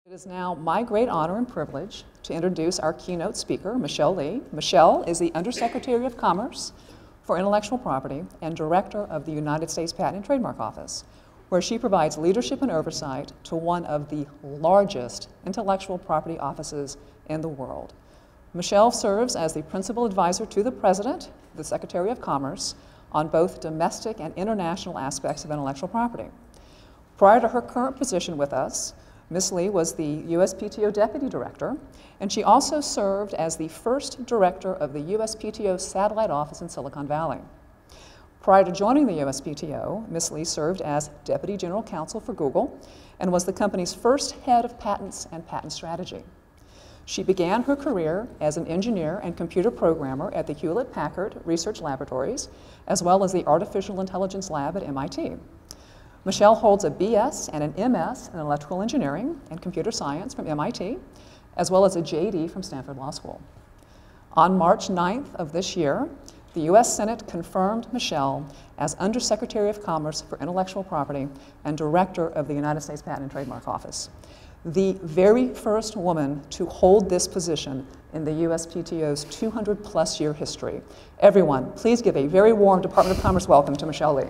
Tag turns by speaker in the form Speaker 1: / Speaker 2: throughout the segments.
Speaker 1: It is now my great honor and privilege to introduce our keynote speaker, Michelle Lee. Michelle is the Undersecretary of Commerce for Intellectual Property and Director of the United States Patent and Trademark Office, where she provides leadership and oversight to one of the largest intellectual property offices in the world. Michelle serves as the principal advisor to the President, the Secretary of Commerce, on both domestic and international aspects of intellectual property. Prior to her current position with us, Ms. Lee was the USPTO Deputy Director, and she also served as the first Director of the USPTO Satellite Office in Silicon Valley. Prior to joining the USPTO, Ms. Lee served as Deputy General Counsel for Google and was the company's first head of patents and patent strategy. She began her career as an engineer and computer programmer at the Hewlett-Packard Research Laboratories, as well as the Artificial Intelligence Lab at MIT. Michelle holds a BS and an MS in electrical engineering and computer science from MIT, as well as a JD from Stanford Law School. On March 9th of this year, the U.S. Senate confirmed Michelle as Undersecretary of Commerce for Intellectual Property and Director of the United States Patent and Trademark Office, the very first woman to hold this position in the USPTO's 200-plus year history. Everyone, please give a very warm Department of Commerce welcome to Michelle Lee.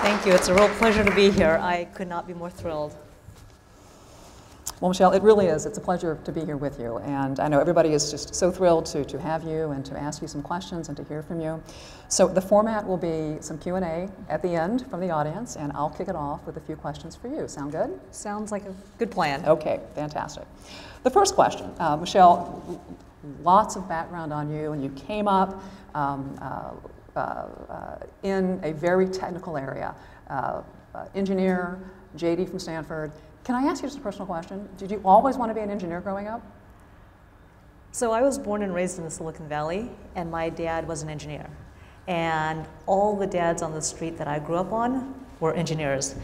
Speaker 2: Thank you. It's a real pleasure to be here. I could not be more thrilled.
Speaker 1: Well, Michelle, it really is. It's a pleasure to be here with you. And I know everybody is just so thrilled to have you and to ask you some questions and to hear from you. So the format will be some Q&A at the end from the audience, and I'll kick it off with a few questions for you. Sound good?
Speaker 2: Sounds like a good plan.
Speaker 1: Okay, fantastic. The first question, Michelle, lots of background on you, and you came up in a very technical area. Engineer, JD from Stanford. Can I ask you just a personal question? Did you always want to be an engineer growing up?
Speaker 2: So I was born and raised in the Silicon Valley, and my dad was an engineer. And all the dads on the street that I grew up on were engineers.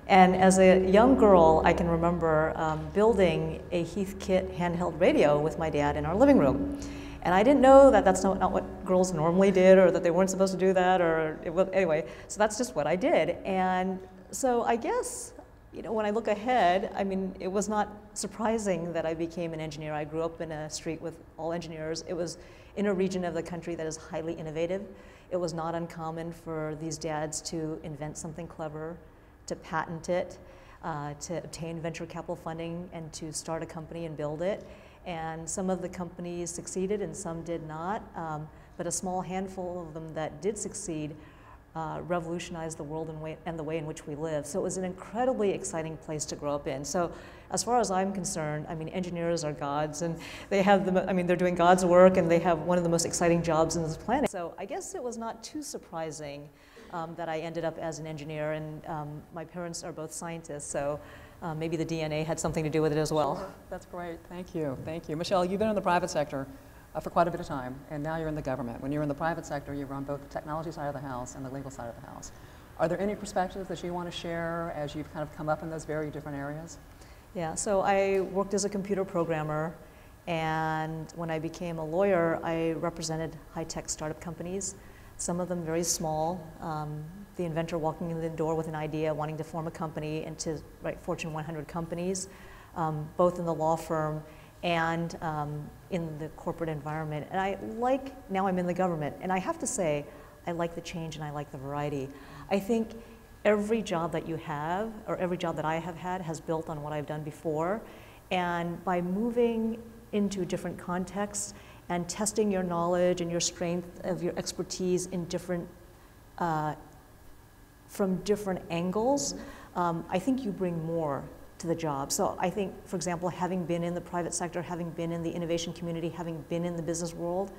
Speaker 2: And as a young girl, I can remember building a Heathkit handheld radio with my dad in our living room. And I didn't know that that's not what girls normally did, or that they weren't supposed to do that, or anyway, so that's just what I did. And so I guess, you know, when I look ahead, I mean, it was not surprising that I became an engineer. I grew up in a street with all engineers. It was in a region of the country that is highly innovative. It was not uncommon for these dads to invent something clever, to patent it, to obtain venture capital funding, and to start a company and build it. And some of the companies succeeded and some did not, but a small handful of them that did succeed revolutionized the world and the way in which we live. So it was an incredibly exciting place to grow up in. So as far as I'm concerned, I mean, engineers are gods, and they have they're doing God's work, and they have one of the most exciting jobs on this planet. So I guess it was not too surprising that I ended up as an engineer, and my parents are both scientists, so maybe the DNA had something to do with it as well.
Speaker 1: That's great. Thank you. Thank you. Michelle, you've been in the private sector for quite a bit of time, and now you're in the government. When you're in the private sector, you run both the technology side of the house and the legal side of the house. Are there any perspectives that you want to share as you've kind of come up in those very different areas?
Speaker 2: Yeah, so I worked as a computer programmer, and when I became a lawyer, I represented high-tech startup companies, some of them very small. The inventor walking in the door with an idea, wanting to form a company, and to write Fortune 100 companies, both in the law firm and in the corporate environment. And now I'm in the government, and I have to say, I like the change and I like the variety. I think every job that you have, or every job that I have had, has built on what I've done before. And by moving into different contexts and testing your knowledge and your strength of your expertise in from different angles, I think you bring more to the job. So I think, for example, having been in the private sector, having been in the innovation community, having been in the business world,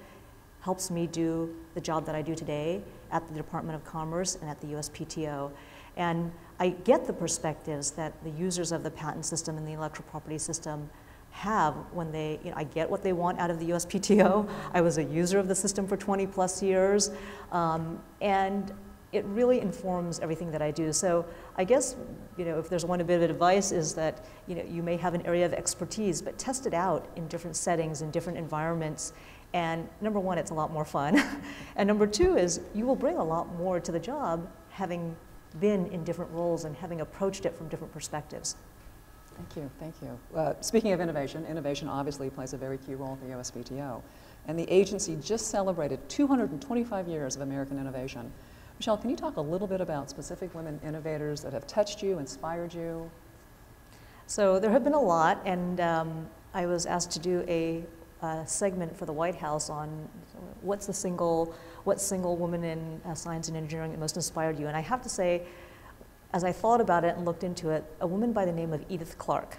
Speaker 2: helps me do the job that I do today at the Department of Commerce and at the USPTO. And I get the perspectives that the users of the patent system and the intellectual property system have when they, I get what they want out of the USPTO. I was a user of the system for 20 plus years, and it really informs everything that I do. So I guess, if there's one bit of advice is that, you may have an area of expertise, but test it out in different settings, in different environments. And number one, it's a lot more fun. And number two is you will bring a lot more to the job having been in different roles and having approached it from different perspectives.
Speaker 1: Thank you, thank you. Speaking of innovation, innovation obviously plays a very key role for USPTO. And the agency just celebrated 225 years of American innovation. Michelle, can you talk a little bit about specific women innovators that have touched you, inspired you?
Speaker 2: So there have been a lot, and I was asked to do a segment for the White House on what single woman in science and engineering that most inspired you. And I have to say, as I thought about it and looked into it, a woman by the name of Edith Clark,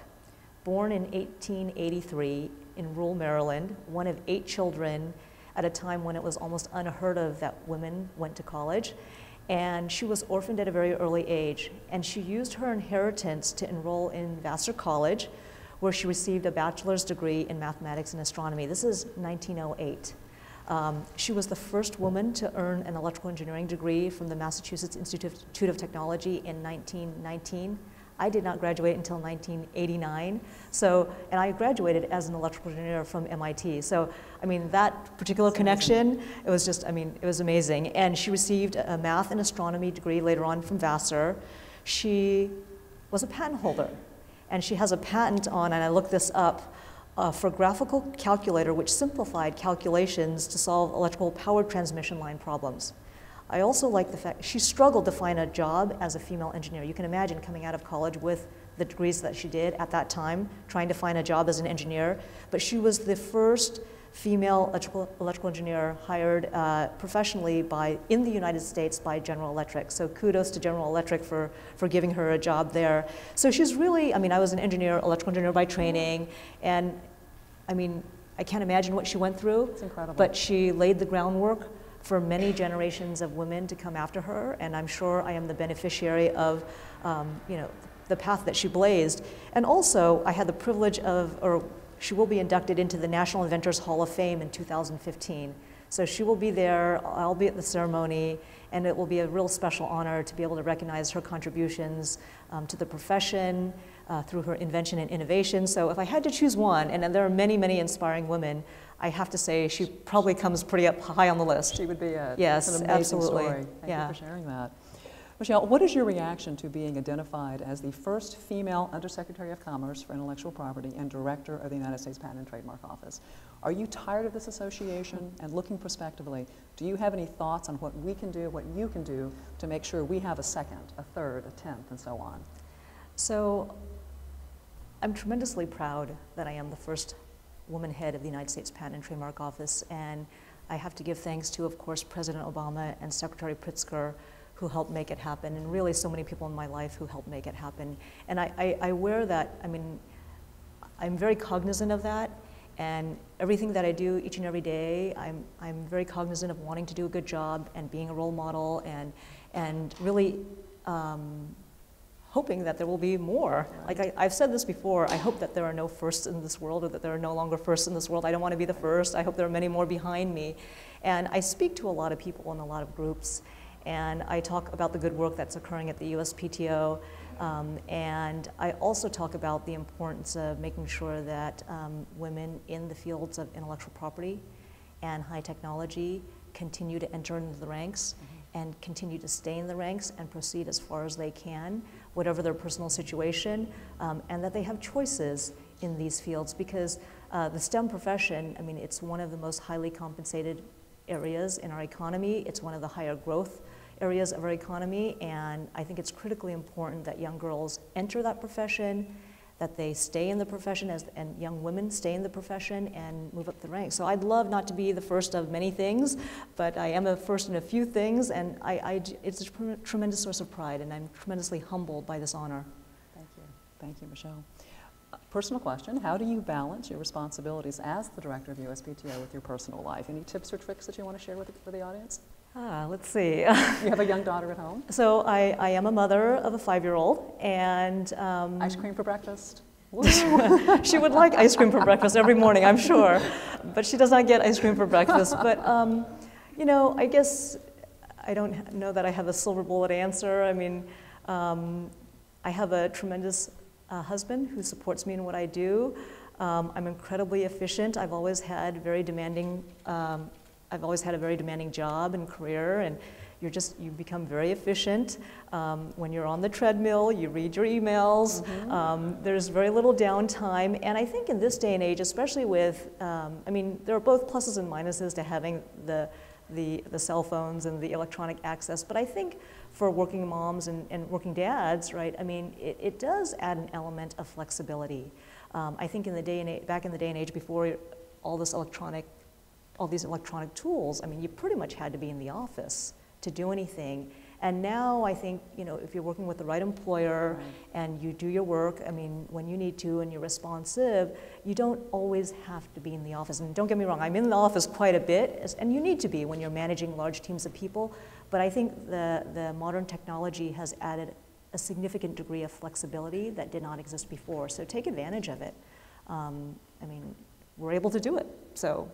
Speaker 2: born in 1883 in rural Maryland, one of 8 children at a time when it was almost unheard of that women went to college. And she was orphaned at a very early age. And she used her inheritance to enroll in Vassar College, where she received a bachelor's degree in mathematics and astronomy. This is 1908. She was the first woman to earn an electrical engineering degree from the Massachusetts Institute of Technology in 1919. I did not graduate until 1989. And I graduated as an electrical engineer from MIT. So, I mean, that particular connection, it was just, I mean, it was amazing. And she received a math and astronomy degree later on from Vassar. She was a patent holder. And she has a patent on, and I looked this up, for a graphical calculator which simplified calculations to solve electrical power transmission line problems. I also like the fact she struggled to find a job as a female engineer. You can imagine coming out of college with the degrees that she did at that time, trying to find a job as an engineer. But she was the first female electrical engineer hired professionally in the United States by General Electric. So kudos to General Electric for giving her a job there. So she's really, I mean, I was an engineer, electrical engineer by training, and I mean, I can't imagine what she went through.
Speaker 1: It's incredible.
Speaker 2: But she laid the groundwork for many generations of women to come after her, and I'm sure I am the beneficiary of, you know, the path that she blazed. And also, I had the privilege of, or she will be inducted into the National Inventors Hall of Fame in 2015. So she will be there, I'll be at the ceremony, and it will be a real special honor to be able to recognize her contributions to the profession through her invention and innovation. So if I had to choose one, and there are many, many inspiring women, I have to say she probably comes pretty up high on the list.
Speaker 1: She would be it.
Speaker 2: Yes,
Speaker 1: it's an amazing
Speaker 2: absolutely.
Speaker 1: Story. Thank you for sharing that. Michelle, what is your reaction to being identified as the first female Undersecretary of Commerce for Intellectual Property and Director of the United States Patent and Trademark Office? Are you tired of this association? And looking prospectively, do you have any thoughts on what we can do, what you can do to make sure we have a second, a third, a 10th, and so on?
Speaker 2: So I'm tremendously proud that I am the first woman head of the United States Patent and Trademark Office, and I have to give thanks to, of course, President Obama and Secretary Pritzker, who helped make it happen, and really so many people in my life who helped make it happen. And I wear that, I mean, I'm very cognizant of that, and everything that I do each and every day, I'm very cognizant of wanting to do a good job and being a role model and really hoping that there will be more.
Speaker 1: Right.
Speaker 2: Like I've said this before, I hope that there are no firsts in this world, or that there are no longer firsts in this world. I don't want to be the first. I hope there are many more behind me. And I speak to a lot of people in a lot of groups, and I talk about the good work that's occurring at the USPTO, and I also talk about the importance of making sure that women in the fields of intellectual property and high technology continue to enter into the ranks and continue to stay in the ranks and proceed as far as they can, whatever their personal situation, and that they have choices in these fields, because the STEM profession, I mean, it's one of the most highly compensated areas in our economy. It's one of the higher growth areas of our economy, and I think it's critically important that young girls enter that profession, that they stay in the profession, and young women stay in the profession and move up the ranks. So I'd love not to be the first of many things, but I am a first in a few things, and it's a tremendous source of pride, and I'm tremendously humbled by this honor.
Speaker 1: Thank you. Thank you, Michelle. Personal question, how do you balance your responsibilities as the Director of USPTO with your personal life? Any tips or tricks that you want to share with the audience?
Speaker 2: Let's see.
Speaker 1: You have a young daughter at home?
Speaker 2: So I am a mother of a 5-year-old, and
Speaker 1: ice cream for breakfast?
Speaker 2: She would like ice cream for breakfast every morning, I'm sure, but she does not get ice cream for breakfast. But you know, I guess I don't know that I have a silver bullet answer. I mean, I have a tremendous husband who supports me in what I do. I'm incredibly efficient. I've always had a very demanding job and career, and you become very efficient. When you're on the treadmill, you read your emails. There's very little downtime. And I think in this day and age, especially with, I mean, there are both pluses and minuses to having the cell phones and the electronic access. But I think for working moms and working dads, right, I mean, it does add an element of flexibility. I think in the day and age, back in the day and age before all these electronic tools, I mean, you pretty much had to be in the office to do anything. And now I think, you know, if you're working with the right employer and you do your work, I mean, when you need to and you're responsive, you don't always have to be in the office. And don't get me wrong, I'm in the office quite a bit, and you need to be when you're managing large teams of people. But I think the modern technology has added a significant degree of flexibility that did not exist before. So take advantage of it. I mean, we're able to do it. So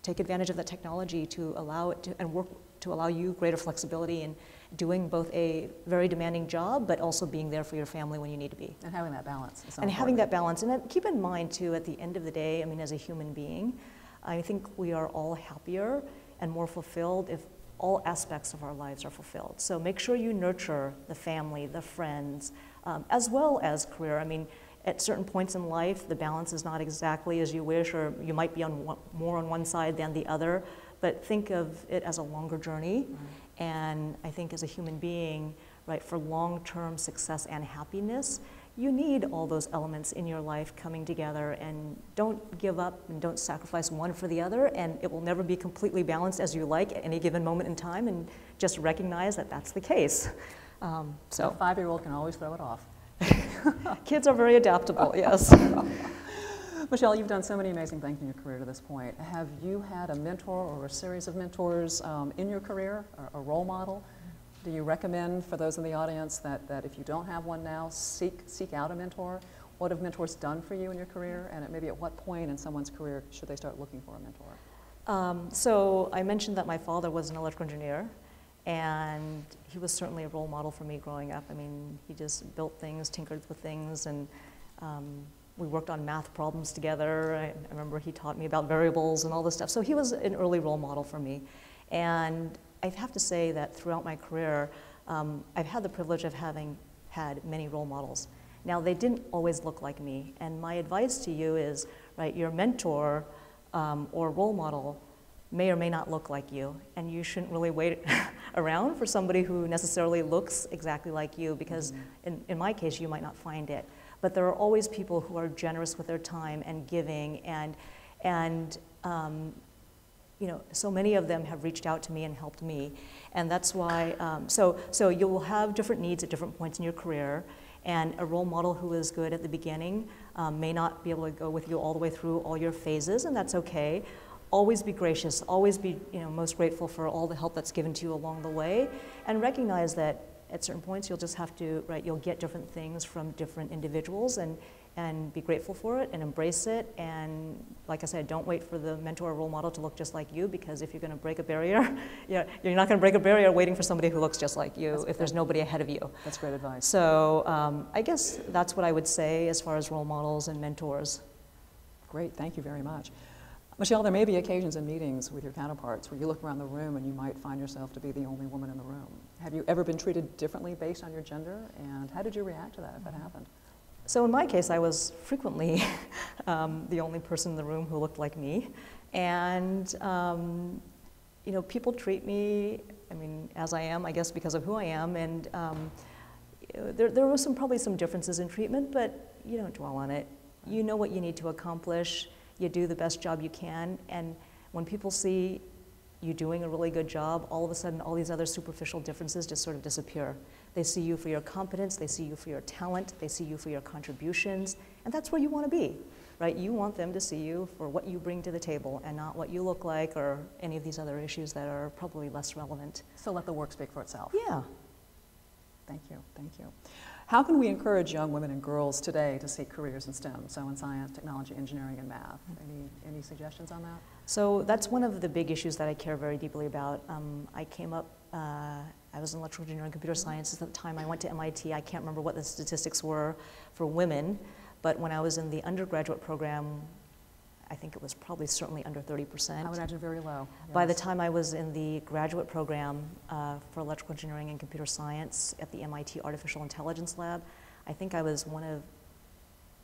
Speaker 2: take advantage of the technology to allow it to, and work to allow you greater flexibility in doing both a very demanding job, but also being there for your family when you need to be.
Speaker 1: And having that balance.
Speaker 2: And having that balance. And keep in mind, too, at the end of the day, I mean, as a human being, I think we are all happier and more fulfilled if all aspects of our lives are fulfilled. So make sure you nurture the family, the friends, as well as career. I mean, at certain points in life, the balance is not exactly as you wish, or you might be on more on one side than the other, but think of it as a longer journey. And I think as a human being, right, for long-term success and happiness, you need all those elements in your life coming together, and don't give up and don't sacrifice one for the other, and it will never be completely balanced as you like at any given moment in time, and just recognize that that's the case.
Speaker 1: So a 5-year-old can always throw it off.
Speaker 2: Kids are very adaptable, yes.
Speaker 1: Michelle, you've done so many amazing things in your career to this point. Have you had a mentor or a series of mentors in your career, a role model? Do you recommend for those in the audience that if you don't have one now, seek out a mentor? What have mentors done for you in your career, and maybe at what point in someone's career should they start looking for a mentor?
Speaker 2: So I mentioned that my father was an electrical engineer, and he was certainly a role model for me growing up. I mean, he just built things, tinkered with things, and we worked on math problems together. I remember he taught me about variables and all this stuff. So he was an early role model for me. And I have to say that throughout my career, I've had the privilege of having had many role models. Now, they didn't always look like me. And my advice to you is, right, your mentor or role model may or may not look like you, and you shouldn't really wait around for somebody who necessarily looks exactly like you, because in my case, you might not find it. But there are always people who are generous with their time and giving, and you know, so many of them have reached out to me and helped me, and that's why. So you will have different needs at different points in your career, and a role model who is good at the beginning may not be able to go with you all the way through all your phases, and that's okay. Always be gracious, always be, you know, most grateful for all the help that's given to you along the way, and recognize that at certain points you'll just have to, right, you'll get different things from different individuals, and be grateful for it and embrace it. And like I said, don't wait for the mentor or role model to look just like you, because if you're going to break a barrier, you're not going to break a barrier waiting for somebody who looks just like you if there's nobody ahead of you.
Speaker 1: That's great advice.
Speaker 2: So I guess that's what I would say as far as role models and mentors.
Speaker 1: Great, thank you very much. Michelle, there may be occasions in meetings with your counterparts where you look around the room and you might find yourself to be the only woman in the room. Have you ever been treated differently based on your gender, and how did you react to that if that happened?
Speaker 2: So in my case, I was frequently the only person in the room who looked like me, and you know, people treat me, I mean, as I am, I guess, because of who I am, and there was probably some differences in treatment, but you don't dwell on it. You know what you need to accomplish. You do the best job you can, and when people see you doing a really good job, all of a sudden all these other superficial differences just sort of disappear. They see you for your competence, they see you for your talent, they see you for your contributions, and that's where you want to be, right? You want them to see you for what you bring to the table and not what you look like or any of these other issues that are probably less relevant.
Speaker 1: So let the work speak for itself.
Speaker 2: Yeah.
Speaker 1: Thank you, thank you. How can we encourage young women and girls today to seek careers in STEM, so in science, technology, engineering, and math? Any suggestions on that?
Speaker 2: So that's one of the big issues that I care very deeply about. I came up, I was in electrical engineering and computer sciences at the time. I went to MIT. I can't remember what the statistics were for women, but when I was in the undergraduate program, I think it was probably certainly under 30%.
Speaker 1: I would imagine very low.
Speaker 2: By the
Speaker 1: Yes.
Speaker 2: time I was in the graduate program for electrical engineering and computer science at the MIT Artificial Intelligence Lab, I think I was one of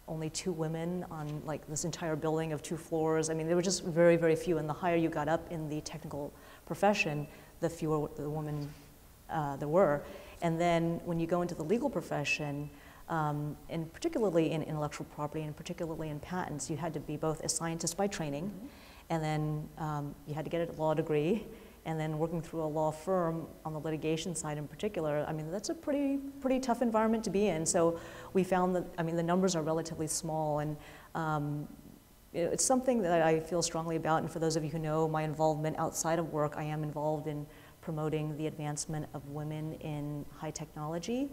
Speaker 2: only 2 women on like this entire building of 2 floors. I mean, there were just very, very few. And the higher you got up in the technical profession, the fewer the women there were. And then when you go into the legal profession, and particularly in intellectual property and particularly in patents, you had to be both a scientist by training, and then you had to get a law degree, and then working through a law firm on the litigation side in particular. I mean, that's a pretty tough environment to be in. So we found that, I mean, the numbers are relatively small, and it's something that I feel strongly about. And for those of you who know my involvement outside of work, I am involved in promoting the advancement of women in high technology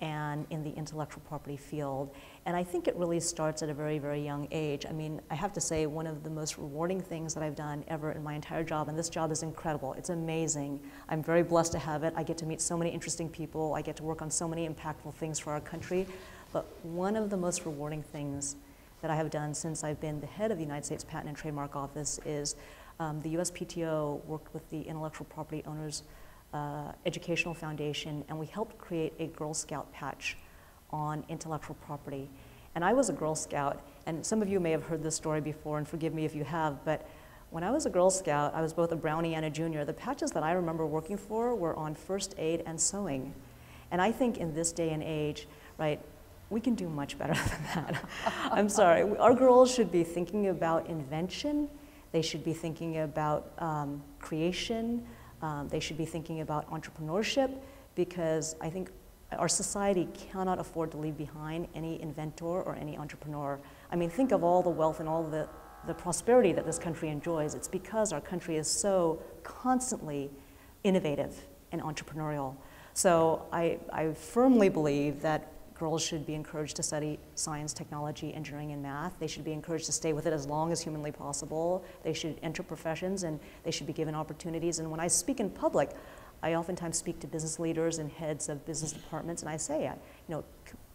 Speaker 2: and in the intellectual property field. And I think it really starts at a very, very young age. I mean, I have to say, one of the most rewarding things that I've done ever in my entire job, and this job is incredible, it's amazing. I'm very blessed to have it. I get to meet so many interesting people. I get to work on so many impactful things for our country. But one of the most rewarding things that I have done since I've been the head of the United States Patent and Trademark Office is the USPTO worked with the Intellectual Property Owners Educational Foundation, and we helped create a Girl Scout patch on intellectual property. And I was a Girl Scout, and some of you may have heard this story before, and forgive me if you have, but when I was a Girl Scout, I was both a brownie and a junior. The patches that I remember working for were on first aid and sewing. And I think in this day and age, right, we can do much better than that. I'm sorry, our girls should be thinking about invention, they should be thinking about creation, they should be thinking about entrepreneurship, because I think our society cannot afford to leave behind any inventor or any entrepreneur. I mean, think of all the wealth and all the prosperity that this country enjoys. It's because our country is so constantly innovative and entrepreneurial. So I firmly believe that girls should be encouraged to study science, technology, engineering, and math. They should be encouraged to stay with it as long as humanly possible. They should enter professions, and they should be given opportunities. And when I speak in public, I oftentimes speak to business leaders and heads of business departments, and I say, you know,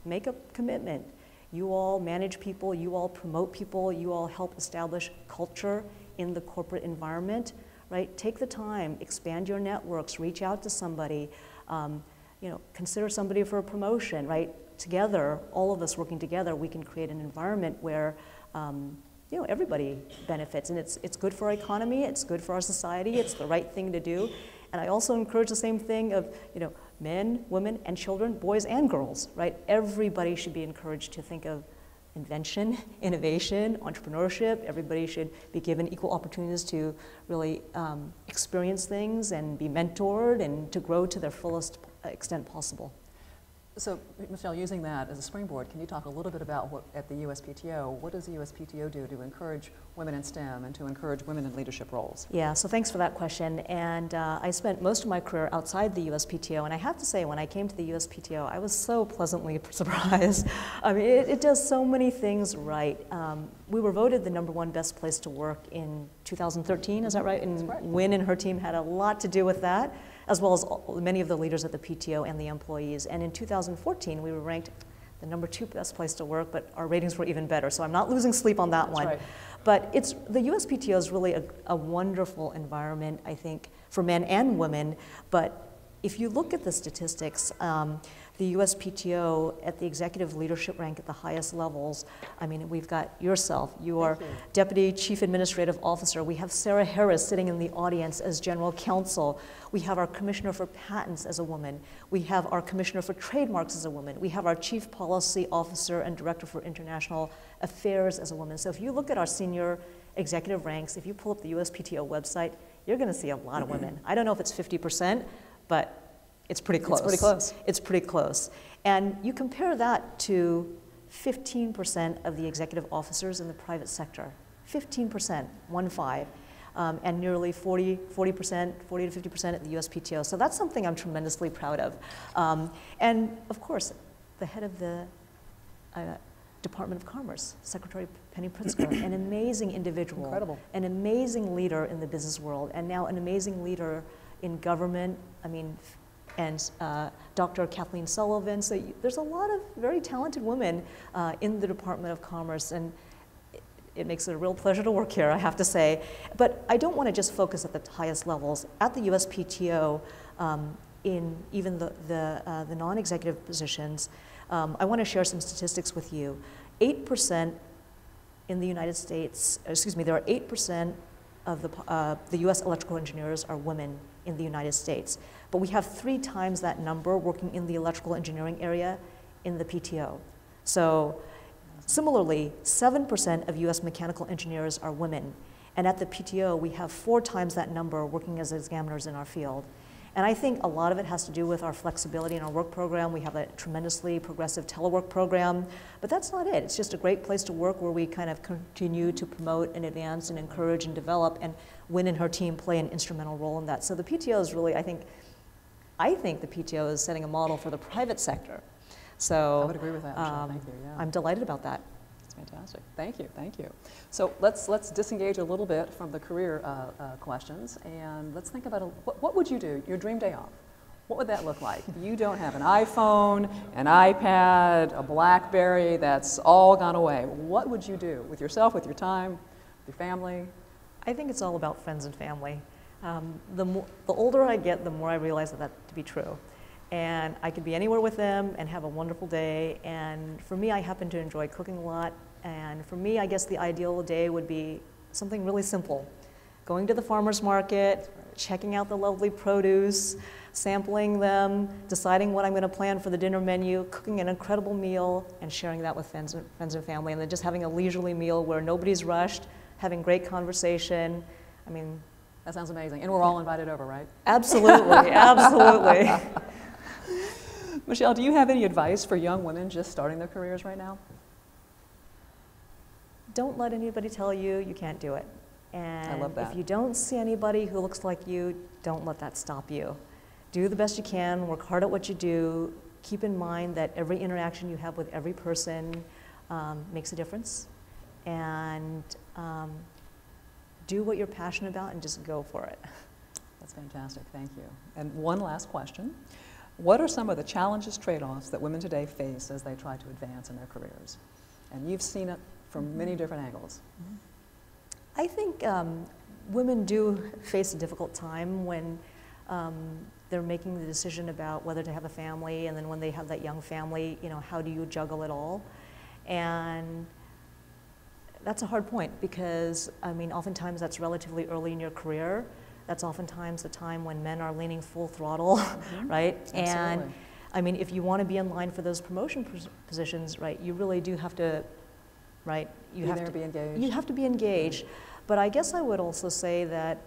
Speaker 2: make a commitment. You all manage people, you all promote people, you all help establish culture in the corporate environment, right? Take the time, expand your networks, reach out to somebody, you know, consider somebody for a promotion, right? Together, all of us working together, we can create an environment where you know, everybody benefits, and it's good for our economy, it's good for our society, it's the right thing to do. And I also encourage the same thing of, you know, men, women, and children, boys and girls, right? Everybody should be encouraged to think of invention, innovation, entrepreneurship. Everybody should be given equal opportunities to really experience things and be mentored and to grow to their fullest extent possible.
Speaker 1: So, Michelle, using that as a springboard, can you talk a little bit about what, at the USPTO, what does the USPTO do to encourage women in STEM and to encourage women in leadership roles?
Speaker 2: Yeah, so thanks for that question. And I spent most of my career outside the USPTO, and I have to say, when I came to the USPTO, I was so pleasantly surprised. I mean, it does so many things right. We were voted the #1 best place to work in 2013, is that right? And Wynn and her team had a lot to do with that, as well as many of the leaders at the PTO and the employees. And in 2014, we were ranked the #2 best place to work, but our ratings were even better. So I'm not losing sleep on that one.
Speaker 1: Right.
Speaker 2: But the USPTO is really a wonderful environment, I think, for men and women. But if you look at the statistics, the USPTO at the executive leadership rank at the highest levels, I mean, we've got yourself, you are Deputy Chief Administrative Officer. We have Sarah Harris sitting in the audience as General Counsel. We have our Commissioner for Patents as a woman. We have our Commissioner for Trademarks as a woman. We have our Chief Policy Officer and Director for International Affairs as a woman. So if you look at our senior executive ranks, if you pull up the USPTO website, you're gonna see a lot of women. I don't know if it's 50%, but it's pretty close.
Speaker 1: It's pretty close.
Speaker 2: It's pretty close. And you compare that to 15% of the executive officers in the private sector. 15%, 1-5. And nearly 40 to 50% at the USPTO. So that's something I'm tremendously proud of. And of course, the head of the Department of Commerce, Secretary Penny Pritzker, an amazing individual.
Speaker 1: Incredible.
Speaker 2: An amazing leader in the business world, and now an amazing leader in government. I mean, and Dr. Kathleen Sullivan. So there's a lot of very talented women in the Department of Commerce, and it makes it a real pleasure to work here, I have to say. But I don't want to just focus at the highest levels. At the USPTO, in even the non-executive positions, I want to share some statistics with you. 8% in the United States, excuse me, there are 8% of the US electrical engineers are women in the United States. But we have 3 times that number working in the electrical engineering area in the PTO. So similarly, 7% of US mechanical engineers are women. And at the PTO, we have 4 times that number working as examiners in our field. And I think a lot of it has to do with our flexibility in our work program. We have a tremendously progressive telework program, but that's not it. It's just a great place to work where we kind of continue to promote and advance and encourage and develop, and Wynn and her team play an instrumental role in that. So the PTO is really, I think the PTO is setting a model for the private sector. So
Speaker 1: I would agree with that, Michelle. Thank you. Yeah.
Speaker 2: I'm delighted about that.
Speaker 1: Fantastic. Thank you. Thank you. So let's disengage a little bit from the career questions, and let's think about what would you do your dream day off? What would that look like? You don't have an iPhone, an iPad, a BlackBerry. That's all gone away. What would you do with yourself, with your time, with your family?
Speaker 2: I think it's all about friends and family. The older I get, the more I realize that to be true. And I could be anywhere with them and have a wonderful day. And for me, I happen to enjoy cooking a lot. And for me, I guess the ideal day would be something really simple. Going to the farmer's market, checking out the lovely produce, sampling them, deciding what I'm going to plan for the dinner menu, cooking an incredible meal, and sharing that with friends and family. And then just having a leisurely meal where nobody's rushed, having great conversation. I mean,
Speaker 1: that sounds amazing. And we're all invited over, right?
Speaker 2: Absolutely, absolutely.
Speaker 1: Michelle, do you have any advice for young women just starting their careers right now?
Speaker 2: Don't let anybody tell you you can't do it. And
Speaker 1: I love that.
Speaker 2: If you don't see anybody who looks like you, don't let that stop you. Do the best you can, work hard at what you do. Keep in mind that every interaction you have with every person makes a difference. And do what you're passionate about and just go for it.
Speaker 1: That's fantastic. Thank you. And one last question. What are some of the challenges, trade-offs that women today face as they try to advance in their careers? And you've seen it from many different angles.
Speaker 2: I think women do face a difficult time when they're making the decision about whether to have a family, and then when they have that young family, you know, how do you juggle it all? And that's a hard point because, I mean, oftentimes that's relatively early in your career. That's oftentimes the time when men are leaning full throttle, right?
Speaker 1: Absolutely.
Speaker 2: And I mean, if you want to be in line for those promotion positions, right, you really do have to, right? You have to be engaged. You have to be engaged. But I guess I would also say that,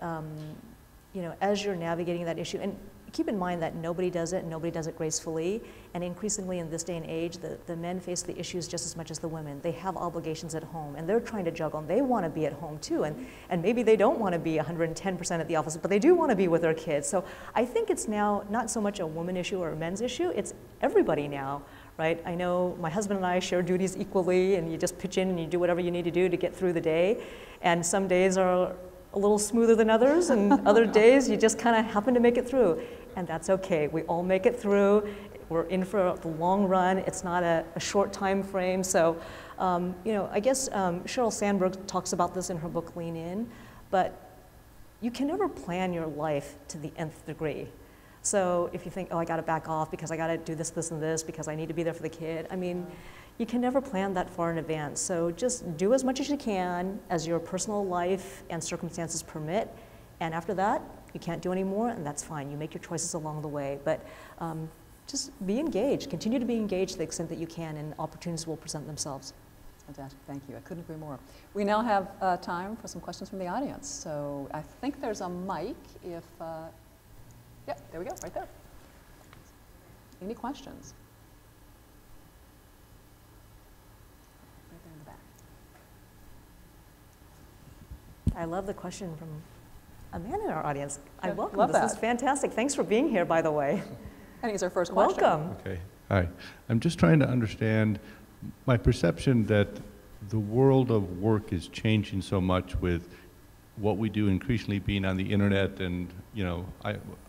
Speaker 2: you know, as you're navigating that issue, and keep in mind that nobody does it gracefully, and increasingly in this day and age, the men face the issues just as much as the women. They have obligations at home, and they're trying to juggle, and they want to be at home too, and maybe they don't want to be 110% at the office, but they do want to be with their kids. So I think it's now not so much a woman issue or a men's issue, it's everybody now, right? I know my husband and I share duties equally, and you just pitch in and you do whatever you need to do to get through the day, and some days are a little smoother than others, and other days you just kind of happen to make it through. And that's okay. We all make it through. We're in for the long run. It's not a short time frame. So, you know, I guess Sheryl Sandberg talks about this in her book, Lean In, but you can never plan your life to the nth degree. So if you think, oh, I got to back off because I got to do this, this, and this because I need to be there for the kid, I mean, you can never plan that far in advance. So just do as much as you can as your personal life and circumstances permit. And after that, you can't do any more, and that's fine. You make your choices along the way. But just be engaged. Continue to be engaged to the extent that you can, and opportunities will present themselves.
Speaker 1: Fantastic. Thank you. I couldn't agree more. We now have time for some questions from the audience. So I think there's a mic. If yeah, there we go, right there. Any questions? Right there in the back.
Speaker 2: I love the question from a man in our audience. I welcome.
Speaker 1: Love
Speaker 2: this is fantastic. Thanks for being here, by the way.
Speaker 1: I think it's our first question.
Speaker 2: Welcome.
Speaker 3: Okay. Hi. I'm just trying to understand my perception that the world of work is changing so much with what we do increasingly being on the internet, and you know,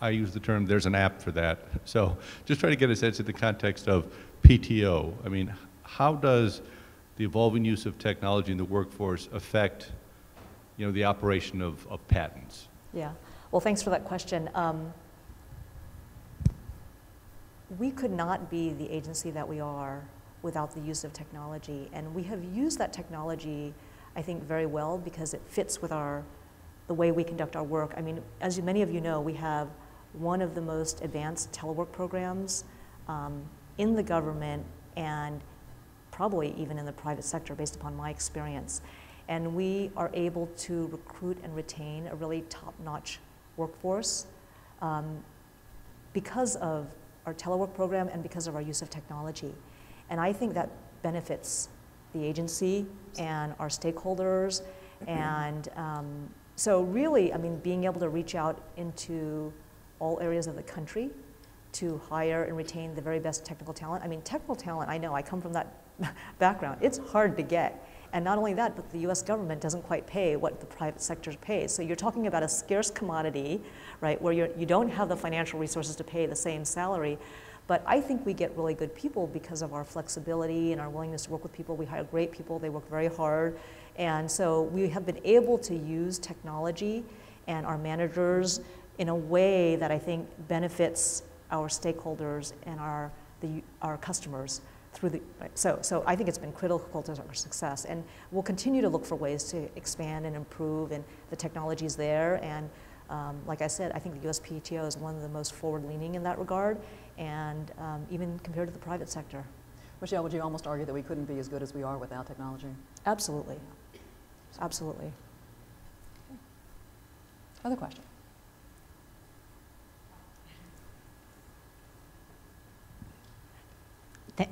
Speaker 3: I use the term there's an app for that. So just try to get a sense of the context of PTO. I mean, how does the evolving use of technology in the workforce affect, you know, the operation of patents?
Speaker 2: Yeah. Well, thanks for that question. We could not be the agency that we are without the use of technology. And we have used that technology, I think, very well because it fits with the way we conduct our work. I mean, as many of you know, we have one of the most advanced telework programs in the government and probably even in the private sector based upon my experience. And we are able to recruit and retain a really top-notch workforce because of our telework program and because of our use of technology. And I think that benefits the agency and our stakeholders. And so really, I mean, being able to reach out into all areas of the country to hire and retain the very best technical talent. I mean, technical talent, I know, I come from that background. It's hard to get. And not only that, but the US government doesn't quite pay what the private sector pays. So you're talking about a scarce commodity, right, where you don't have the financial resources to pay the same salary. But I think we get really good people because of our flexibility and our willingness to work with people. We hire great people, they work very hard. And so we have been able to use technology and our managers in a way that I think benefits our stakeholders and our customers. So I think it's been critical to our success, and we'll continue to look for ways to expand and improve, and the technology is there. And like I said, I think the USPTO is one of the most forward-leaning in that regard, and even compared to the private sector.
Speaker 1: Michelle, would you almost argue that we couldn't be as good as we are without technology?
Speaker 2: Absolutely, absolutely.
Speaker 1: Okay. Other question?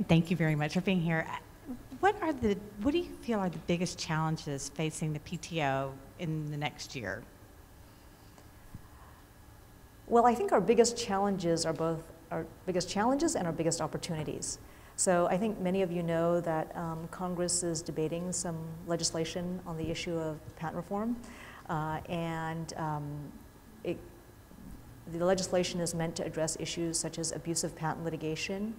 Speaker 4: Thank you very much for being here. What do you feel are the biggest challenges facing the PTO in the next year?
Speaker 2: Well, I think our biggest challenges are both our biggest challenges and our biggest opportunities. So I think many of you know that Congress is debating some legislation on the issue of patent reform, the legislation is meant to address issues such as abusive patent litigation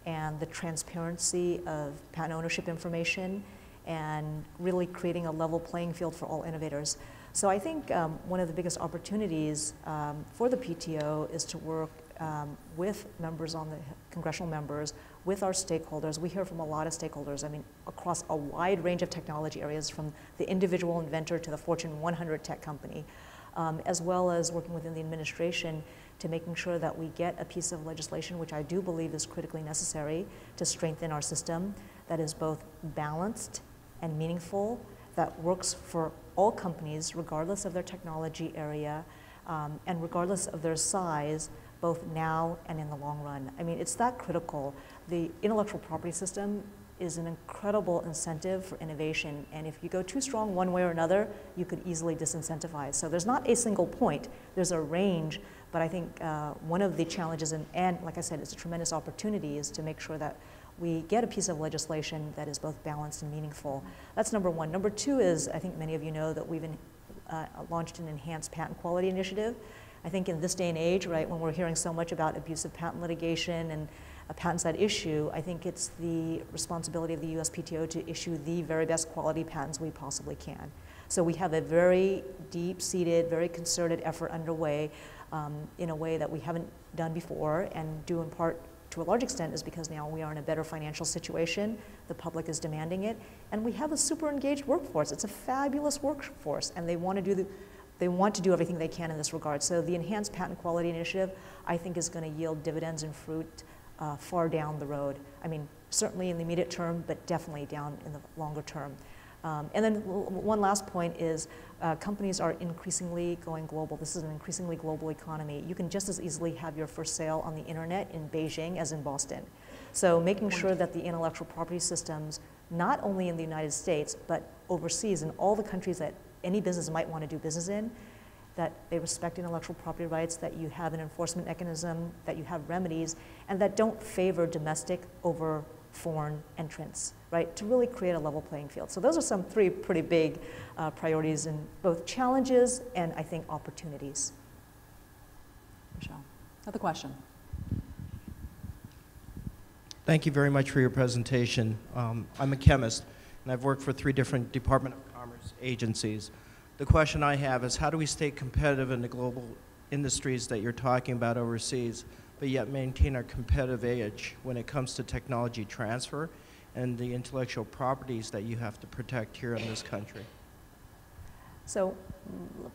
Speaker 2: and the transparency of patent ownership information, and really creating a level playing field for all innovators. So I think one of the biggest opportunities for the PTO is to work with members on the congressional members, with our stakeholders. We hear from a lot of stakeholders, I mean, across a wide range of technology areas, from the individual inventor to the Fortune 100 tech company, as well as working within the administration to making sure that we get a piece of legislation, which I do believe is critically necessary to strengthen our system, that is both balanced and meaningful, that works for all companies, regardless of their technology area, and regardless of their size, both now and in the long run. I mean, it's that critical. The intellectual property system is an incredible incentive for innovation, and if you go too strong one way or another, you could easily disincentivize. So there's not a single point, there's a range, but I think one of the challenges, and like I said, it's a tremendous opportunity, is to make sure that we get a piece of legislation that is both balanced and meaningful. That's number one. Number two is, I think many of you know that we've launched an enhanced patent quality initiative. I think in this day and age, right, when we're hearing so much about abusive patent litigation and patents at issue, I think it's the responsibility of the USPTO to issue the very best quality patents we possibly can. So we have a very deep-seated, very concerted effort underway in a way that we haven't done before, and due in part to a large extent is because now we are in a better financial situation, the public is demanding it, and we have a super engaged workforce. It's a fabulous workforce, and they want to do everything they can in this regard. So the Enhanced Patent Quality Initiative, I think, is going to yield dividends and fruit far down the road. I mean, certainly in the immediate term, but definitely down in the longer term. And then one last point is companies are increasingly going global. This is an increasingly global economy. You can just as easily have your first sale on the internet in Beijing as in Boston. So making sure that the intellectual property systems, not only in the United States, but overseas in all the countries that any business might want to do business in, that they respect intellectual property rights, that you have an enforcement mechanism, that you have remedies, and that don't favor domestic over foreign entrants, right, to really create a level playing field. So those are some three pretty big priorities, and both challenges and, I think, opportunities.
Speaker 1: Michelle, another question.
Speaker 5: Thank you very much for your presentation. I'm a chemist, and I've worked for 3 different Department of Commerce agencies. The question I have is, how do we stay competitive in the global industries that you're talking about overseas, but yet maintain our competitive edge when it comes to technology transfer and the intellectual properties that you have to protect here in this country?
Speaker 2: So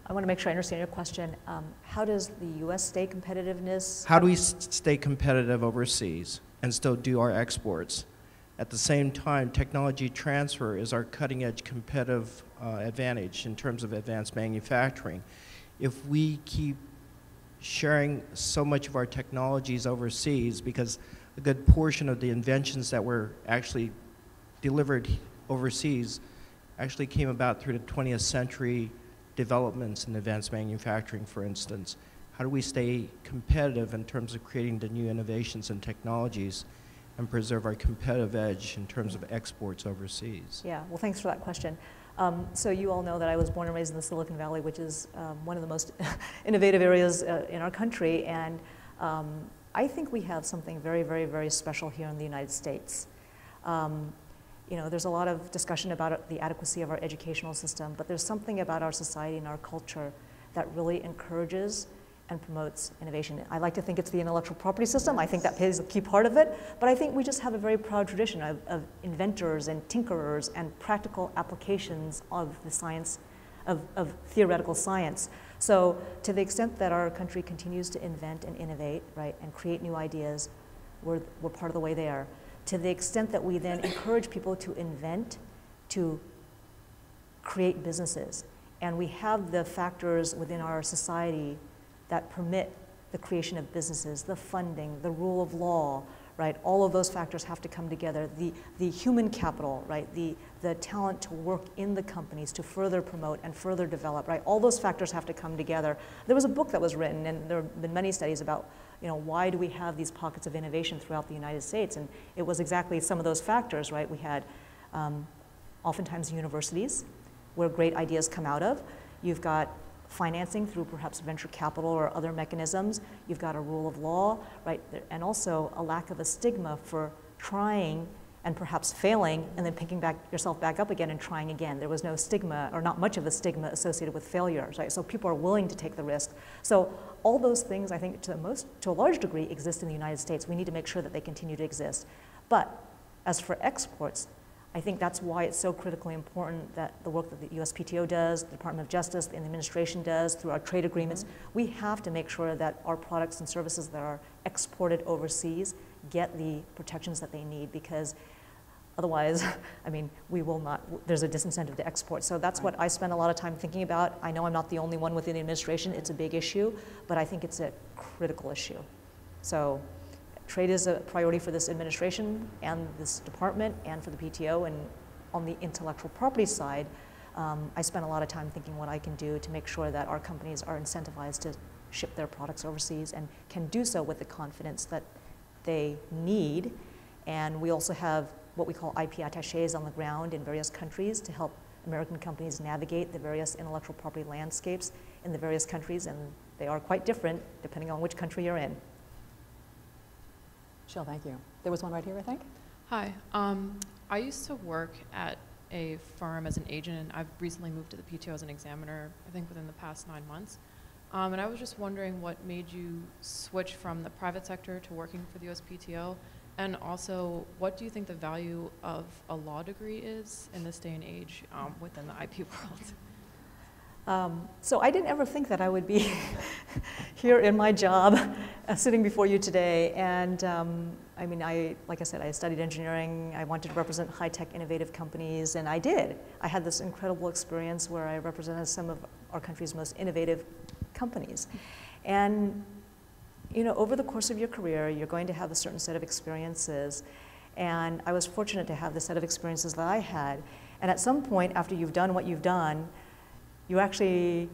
Speaker 2: I want to make sure I understand your question. How does the U.S. stay competitiveness?
Speaker 5: How do we stay competitive overseas and still do our exports? At the same time, technology transfer is our cutting-edge competitive advantage in terms of advanced manufacturing. If we keep sharing so much of our technologies overseas, because a good portion of the inventions that were actually delivered overseas actually came about through the 20th century developments in advanced manufacturing, for instance. How do we stay competitive in terms of creating the new innovations and technologies and preserve our competitive edge in terms of exports overseas?
Speaker 2: Yeah, well, thanks for that question. So you all know that I was born and raised in the Silicon Valley, which is one of the most innovative areas in our country, and I think we have something very, very, very special here in the United States. You know, there's a lot of discussion about the adequacy of our educational system, but there's something about our society and our culture that really encourages and promotes innovation. I like to think it's the intellectual property system. I think that plays a key part of it, but I think we just have a very proud tradition of inventors and tinkerers and practical applications of the science, of theoretical science. So to the extent that our country continues to invent and innovate, right, and create new ideas, we're part of the way there. To the extent that we then encourage people to invent, to create businesses, and we have the factors within our society that permit the creation of businesses, the funding, the rule of law, right? All of those factors have to come together. The human capital, right? The talent to work in the companies to further promote and further develop, right? All those factors have to come together. There was a book that was written, and there have been many studies about, you know, why do we have these pockets of innovation throughout the United States? And it was exactly some of those factors, right? We had oftentimes universities where great ideas come out of. You've got financing through perhaps venture capital or other mechanisms. You've got a rule of law, right? And also a lack of a stigma for trying and perhaps failing and then picking yourself back up again and trying again. There was no stigma, or not much of a stigma, associated with failures, right? So people are willing to take the risk. So all those things, I think, to a large degree, exist in the United States. We need to make sure that they continue to exist. But as for exports, I think that's why it's so critically important that the work that the USPTO does, the Department of Justice, and the administration does through our trade agreements, we have to make sure that our products and services that are exported overseas get the protections that they need, because otherwise, I mean, we will not, there's a disincentive to export. So that's what I spend a lot of time thinking about. I know I'm not the only one within the administration. It's a big issue, but I think it's a critical issue. So trade is a priority for this administration and this department and for the PTO. And on the intellectual property side, I spend a lot of time thinking what I can do to make sure that our companies are incentivized to ship their products overseas and can do so with the confidence that they need. And we also have what we call IP attachés on the ground in various countries to help American companies navigate the various intellectual property landscapes in the various countries, and they are quite different depending on which country you're in.
Speaker 1: Michelle, thank you. There was one right here, I think.
Speaker 6: Hi. I used to work at a firm as an agent, and I've recently moved to the PTO as an examiner, I think within the past 9 months. And I was just wondering what made you switch from the private sector to working for the USPTO, and also what do you think the value of a law degree is in this day and age within the IP world?
Speaker 2: So I didn't ever think that I would be here in my job sitting before you today. And I mean, like I said, I studied engineering. I wanted to represent high-tech innovative companies, and I did. I had this incredible experience where I represented some of our country's most innovative companies. And you know, over the course of your career, you're going to have a certain set of experiences. And I was fortunate to have the set of experiences that I had. And at some point, after you've done what you've done, you actually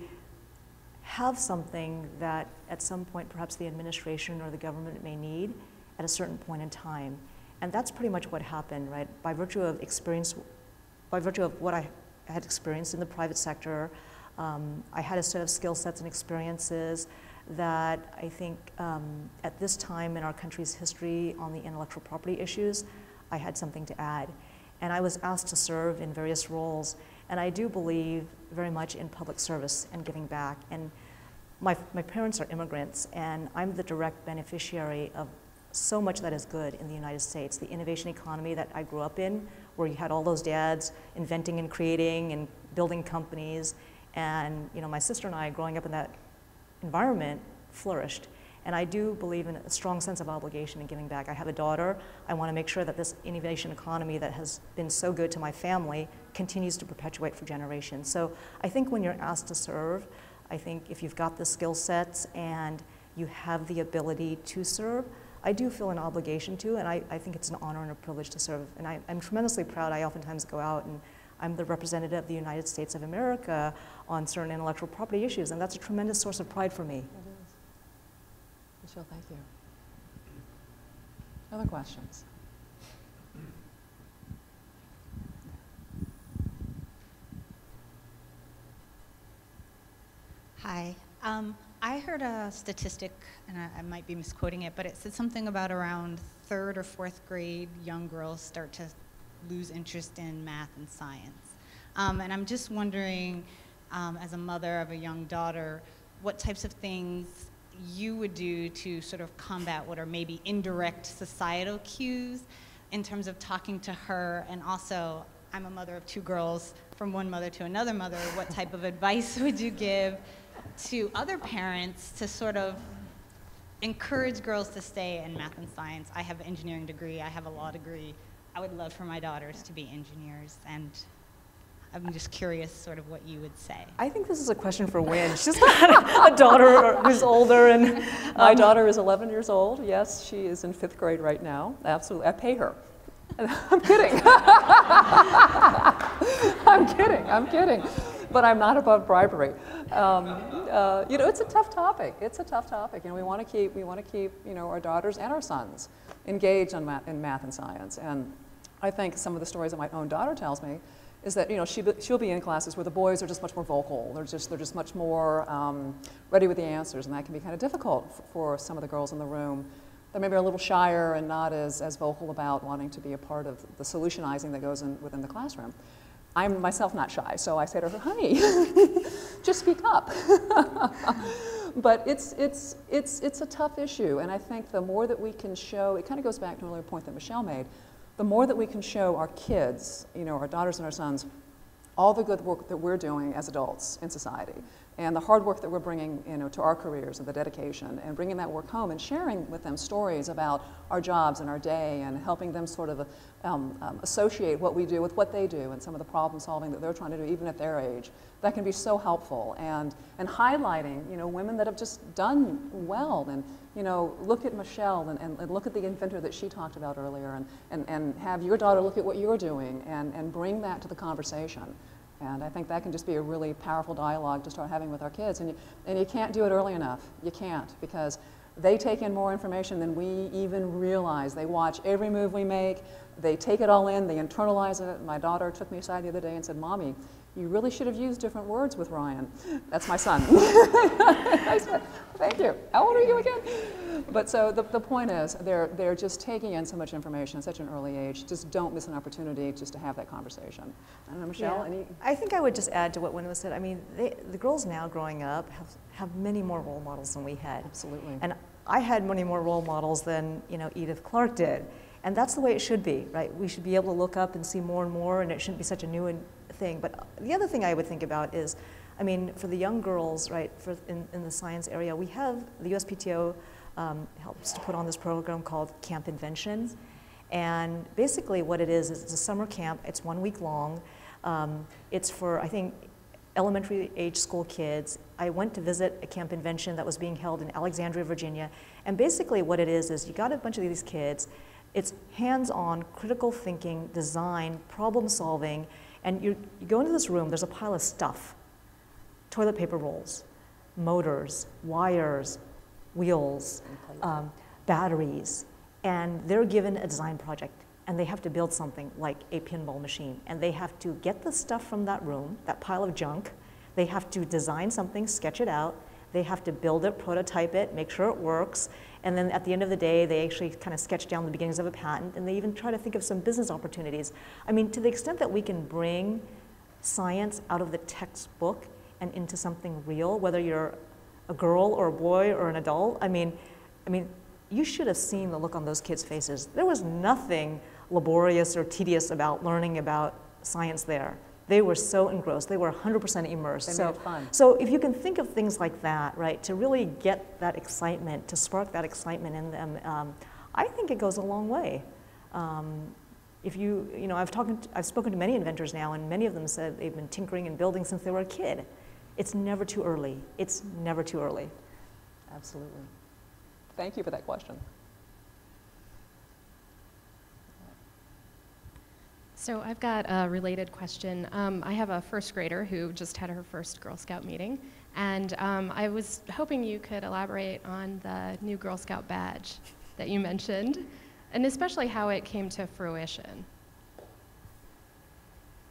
Speaker 2: have something that at some point perhaps the administration or the government may need at a certain point in time. And that's pretty much what happened, right? By virtue of experience, by virtue of what I had experienced in the private sector, I had a set of skill sets and experiences that I think at this time in our country's history on the intellectual property issues, I had something to add. And I was asked to serve in various roles. And I do believe very much in public service and giving back. And my parents are immigrants, and I'm the direct beneficiary of so much that is good in the United States. The innovation economy that I grew up in, where you had all those dads inventing and creating and building companies. And you know, my sister and I, growing up in that environment, flourished. And I do believe in a strong sense of obligation in giving back. I have a daughter. I want to make sure that this innovation economy that has been so good to my family continues to perpetuate for generations. So I think when you're asked to serve, I think if you've got the skill sets and you have the ability to serve, I do feel an obligation to, and I think it's an honor and a privilege to serve. And I'm tremendously proud. I oftentimes go out and I'm the representative of the United States of America on certain intellectual property issues, and that's a tremendous source of pride for me.
Speaker 1: Michelle, thank you. Other questions?
Speaker 7: Hi. I heard a statistic, and I might be misquoting it, but it said something about around 3rd or 4th grade young girls start to lose interest in math and science. And I'm just wondering, as a mother of a young daughter, what types of things you would do to sort of combat what are maybe indirect societal cues in terms of talking to her. And also, I'm a mother of 2 girls, from one mother to another mother. What type of advice would you give to other parents to sort of encourage girls to stay in math and science? I have an engineering degree, I have a law degree. I would love for my daughters to be engineers, and I'm just curious sort of what you would say.
Speaker 2: I think this is a question for Wynn. She's got a daughter who's older, and
Speaker 1: my daughter is 11 years old. Yes, she is in 5th grade right now. Absolutely, I pay her. I'm kidding. I'm kidding. But I'm not above bribery. You know, it's a tough topic. It's a tough topic, and we want to keep, you know, our daughters and our sons engaged in math and science. And I think some of the stories that my own daughter tells me is that, you know, she'll be in classes where the boys are just much more vocal. They're just much more ready with the answers, and that can be kind of difficult for some of the girls in the room. They're maybe a little shyer and not as vocal about wanting to be a part of the solutionizing that goes in within the classroom. I'm myself not shy, so I say to her, honey, just speak up. But it's a tough issue, and I think the more that we can show, it kind of goes back to an earlier point that Michelle made, the more that we can show our kids, you know, our daughters and our sons, all the good work that we're doing as adults in society, and the hard work that we're bringing, you know, to our careers and the dedication, and bringing that work home and sharing with them stories about our jobs and our day, and helping them sort of associate what we do with what they do and some of the problem solving that they're trying to do even at their age. That can be so helpful, and highlighting, you know, women that have just done well, and you know, look at Michelle and look at the inventor that she talked about earlier, and have your daughter look at what you're doing and bring that to the conversation. And I think that can just be a really powerful dialogue to start having with our kids. And you can't do it early enough. You can't, because they take in more information than we even realize. They watch every move we make. They take it all in. They internalize it. My daughter took me aside the other day and said, Mommy, you really should have used different words with Ryan. That's my son. I said, thank you. How old are you again? But so the point is, they're just taking in so much information at such an early age. Just don't miss an opportunity just to have that conversation. I don't know, Michelle,
Speaker 2: yeah.
Speaker 1: any?
Speaker 2: I think I would just add to what Wynn said. I mean, the girls now growing up have many more role models than we had.
Speaker 1: Absolutely.
Speaker 2: And I had many more role models than, you know, Edith Clark did. And that's the way it should be, right? We should be able to look up and see more and more, and it shouldn't be such a new thing. But the other thing I would think about is, I mean, for the young girls, right, in the science area, we have the USPTO helps to put on this program called Camp Invention. And basically what it is it's a summer camp. It's 1 week long. It's for, I think, elementary age school kids. I went to visit a Camp Invention that was being held in Alexandria, Virginia. And basically what it is you got a bunch of these kids. It's hands-on, critical thinking, design, problem solving. And you go into this room, there's a pile of stuff. Toilet paper rolls, motors, wires, wheels, batteries. And they're given a design project. And they have to build something like a pinball machine. And they have to get the stuff from that room, that pile of junk. They have to design something, sketch it out. They have to build it, prototype it, make sure it works, and then at the end of the day, they actually kind of sketch down the beginnings of a patent, and they even try to think of some business opportunities. I mean, to the extent that we can bring science out of the textbook and into something real, whether you're a girl or a boy or an adult, I mean, you should have seen the look on those kids' faces. There was nothing laborious or tedious about learning about science there. They were so engrossed. They were 100% immersed.
Speaker 1: They made it fun.
Speaker 2: So if you can think of things like that, right, to really get that excitement, to spark that excitement in them, I think it goes a long way. If you know, I've spoken to many inventors now, and many of them said they've been tinkering and building since they were a kid. It's never too early. It's never too early.
Speaker 1: Absolutely. Thank you for that question.
Speaker 8: So I've got a related question. I have a first grader who just had her first Girl Scout meeting, and I was hoping you could elaborate on the new Girl Scout badge that you mentioned, and especially how it came to fruition.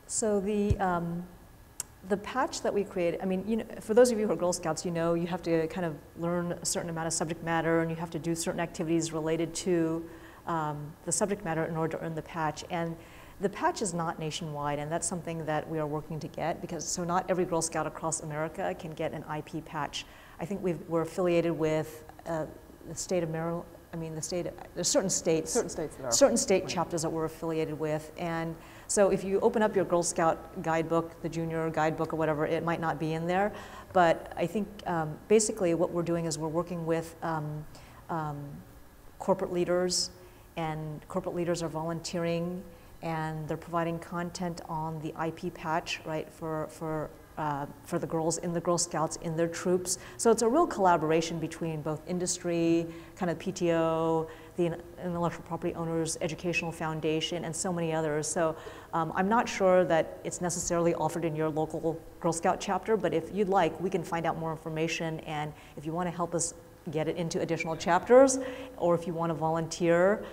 Speaker 2: So the patch that we created, I mean, you know, for those of you who are Girl Scouts, you know you have to kind of learn a certain amount of subject matter, and you have to do certain activities related to the subject matter in order to earn the patch. And the patch is not nationwide, and that's something that we are working to get, because so not every Girl Scout across America can get an IP patch. I think we're affiliated with the state of Maryland. I mean, there's certain states that are. Certain state chapters that we're affiliated with. And so if you open up your Girl Scout guidebook, the junior guidebook or whatever, it might not be in there. But I think basically what we're doing is we're working with corporate leaders, and corporate leaders are volunteering, and they're providing content on the IP patch, right, for the girls in the Girl Scouts, in their troops. So it's a real collaboration between both industry, kind of PTO, the Intellectual Property Owners Educational Foundation, and so many others. So I'm not sure that it's necessarily offered in your local Girl Scout chapter, but if you'd like, we can find out more information, and if you want to help us get it into additional chapters, or if you want to volunteer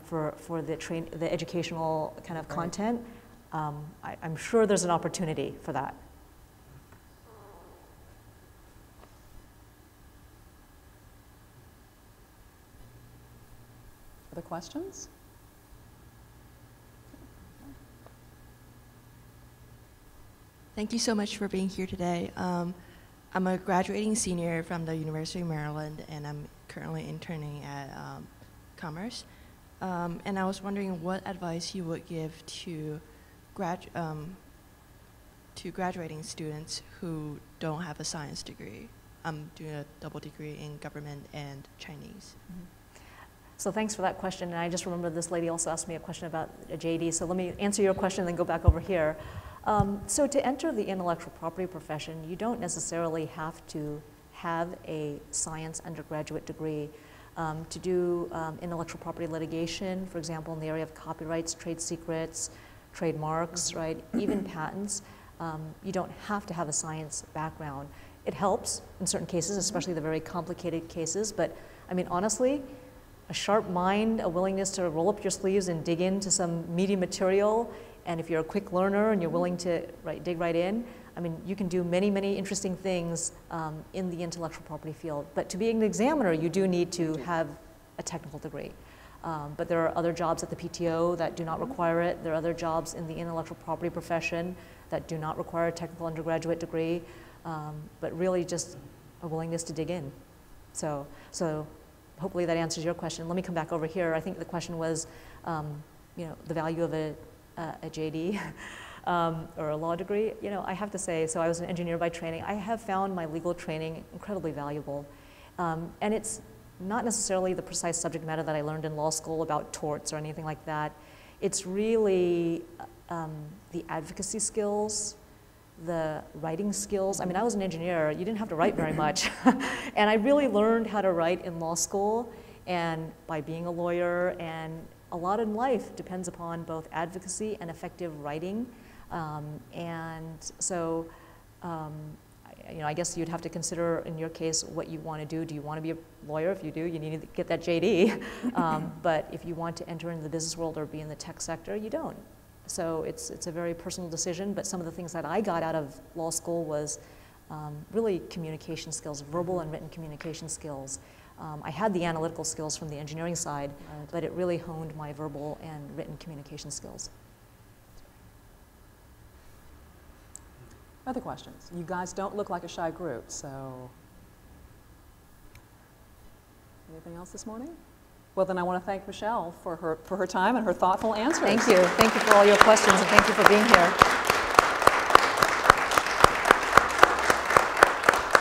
Speaker 2: for the educational kind of content, I'm sure there's an opportunity for that.
Speaker 1: Other questions?
Speaker 9: Thank you so much for being here today. I'm a graduating senior from the University of Maryland, and I'm currently interning at Commerce. And I was wondering what advice you would give to graduating students who don't have a science degree. I'm doing a double degree in government and Chinese.
Speaker 2: Mm-hmm. So thanks for that question. And I just remember this lady also asked me a question about a JD. So let me answer your question and then go back over here. So to enter the intellectual property profession, you don't necessarily have to have a science undergraduate degree. To do intellectual property litigation, for example, in the area of copyrights, trade secrets, trademarks, right, even patents, you don't have to have a science background. It helps in certain cases, especially the very complicated cases, but I mean, honestly, a sharp mind, a willingness to roll up your sleeves and dig into some meaty material, and if you're a quick learner and you're willing to dig right in, I mean, you can do many, many interesting things in the intellectual property field. But to be an examiner, you do need to have a technical degree. But there are other jobs at the PTO that do not require it. There are other jobs in the intellectual property profession that do not require a technical undergraduate degree, but really just a willingness to dig in. So hopefully that answers your question. Let me come back over here. I think the question was, you know, the value of a JD or a law degree. You know, I have to say, so I was an engineer by training. I have found my legal training incredibly valuable. And it's not necessarily the precise subject matter that I learned in law school about torts or anything like that. It's really the advocacy skills, the writing skills. I mean, I was an engineer. You didn't have to write very much. And I really learned how to write in law school and by being a lawyer, and a lot in life depends upon both advocacy and effective writing. And so, you know, I guess you'd have to consider in your case what you want to do. Do you want to be a lawyer? If you do, you need to get that JD. But if you want to enter into the business world or be in the tech sector, you don't. So it's a very personal decision, but some of the things that I got out of law school was really communication skills, verbal and written communication skills. I had the analytical skills from the engineering side, but it really honed my verbal and written communication skills.
Speaker 1: Other questions? You guys don't look like a shy group, so. Anything else this morning? Well, then I want to thank Michelle for her time and her thoughtful answers.
Speaker 2: Thank you. Thank you for all your questions, and thank you for being here.